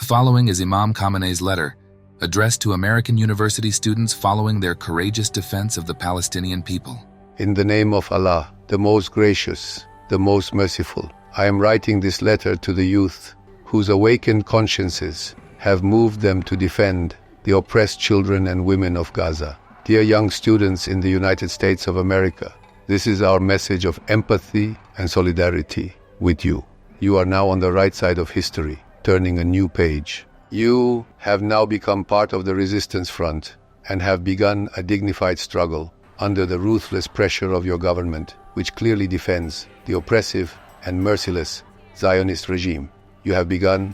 following is Imam Khamenei's letter, addressed to American university students following their courageous defense of the Palestinian people. In the name of Allah, the most gracious, the most merciful, I am writing this letter to the youth whose awakened consciences have moved them to defend the oppressed children and women of Gaza. Dear young students in the United States of America, this is our message of empathy and solidarity with you. You are now on the right side of history, turning a new page. You have now become part of the resistance front and have begun a dignified struggle under the ruthless pressure of your government, which clearly defends the oppressive and merciless Zionist regime. You have begun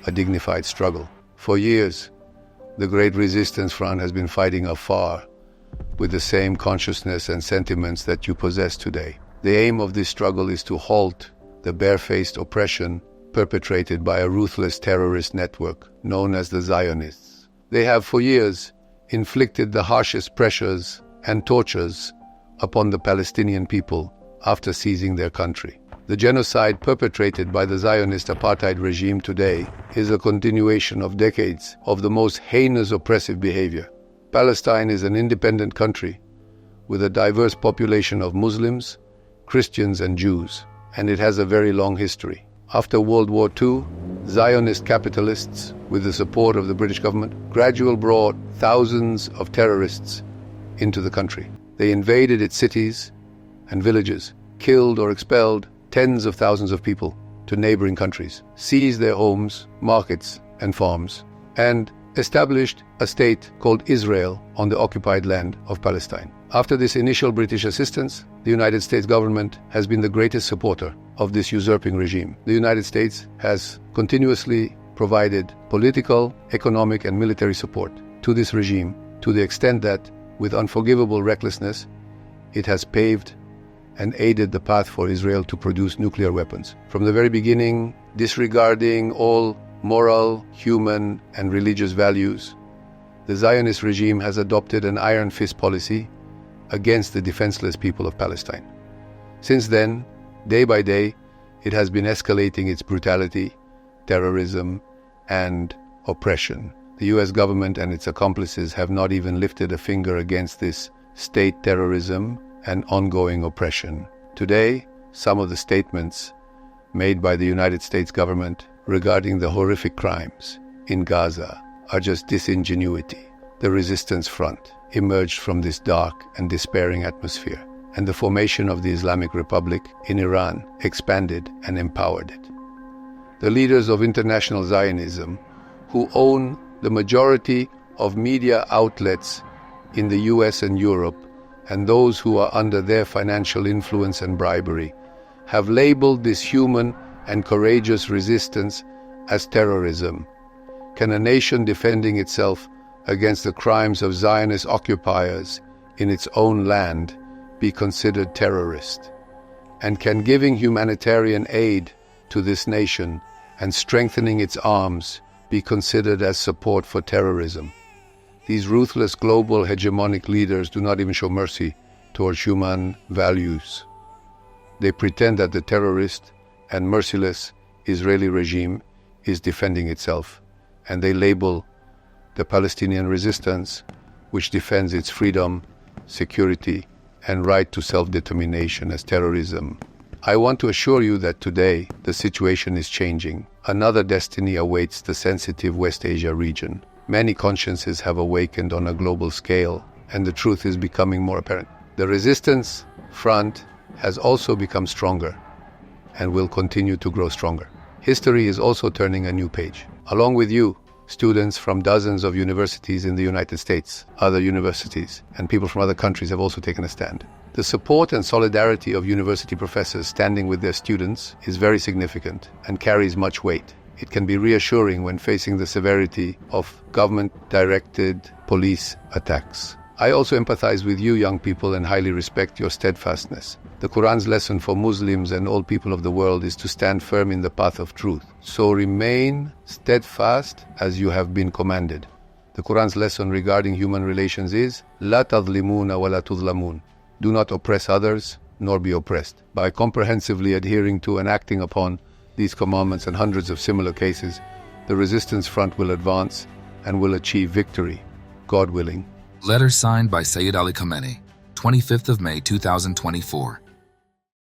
a dignified struggle. For years, the Great Resistance Front has been fighting afar with the same consciousness and sentiments that you possess today. The aim of this struggle is to halt the barefaced oppression perpetrated by a ruthless terrorist network known as the Zionists. They have for years inflicted the harshest pressures and tortures upon the Palestinian people after seizing their country. The genocide perpetrated by the Zionist apartheid regime today is a continuation of decades of the most heinous oppressive behavior. Palestine is an independent country with a diverse population of Muslims, Christians, and Jews, and it has a very long history. After World War II, Zionist capitalists, with the support of the British government, gradually brought thousands of terrorists into the country. They invaded its cities and villages, killed or expelled tens of thousands of people to neighboring countries, seized their homes, markets, and farms, and established a state called Israel on the occupied land of Palestine. After this initial British assistance, the United States government has been the greatest supporter of this usurping regime. The United States has continuously provided political, economic, and military support to this regime to the extent that, with unforgivable recklessness, it has paved and aided the path for Israel to produce nuclear weapons. From the very beginning, disregarding all moral, human, and religious values, the Zionist regime has adopted an iron fist policy against the defenseless people of Palestine. Since then, day by day, it has been escalating its brutality, terrorism, and oppression. The US government and its accomplices have not even lifted a finger against this state terrorism and ongoing oppression. Today, some of the statements made by the United States government regarding the horrific crimes in Gaza are just disingenuity. The resistance front emerged from this dark and despairing atmosphere, and the formation of the Islamic Republic in Iran expanded and empowered it. The leaders of international Zionism, who own the majority of media outlets in the US and Europe, and those who are under their financial influence and bribery, have labeled this human and courageous resistance as terrorism. Can a nation defending itself against the crimes of Zionist occupiers in its own land be considered terrorist? And can giving humanitarian aid to this nation and strengthening its arms be considered as support for terrorism? These ruthless global hegemonic leaders do not even show mercy towards human values. They pretend that the terrorist and merciless Israeli regime is defending itself, and they label the Palestinian resistance, which defends its freedom, security, and right to self-determination, as terrorism. I want to assure you that today the situation is changing. Another destiny awaits the sensitive West Asia region. Many consciences have awakened on a global scale, and the truth is becoming more apparent. The resistance front has also become stronger and will continue to grow stronger. History is also turning a new page. Along with you, students from dozens of universities in the United States, other universities, and people from other countries have also taken a stand. The support and solidarity of university professors standing with their students is very significant and carries much weight. It can be reassuring when facing the severity of government-directed police attacks. I also empathize with you, young people, and highly respect your steadfastness. The Quran's lesson for Muslims and all people of the world is to stand firm in the path of truth. So remain steadfast as you have been commanded. The Quran's lesson regarding human relations is, La tadlimuna wa la tudlamun. Do not oppress others, nor be oppressed. By comprehensively adhering to and acting upon these commandments and hundreds of similar cases, The resistance front will advance and will achieve victory, God willing. Letter signed by Ayatollah Khamenei, 25th of May 2024.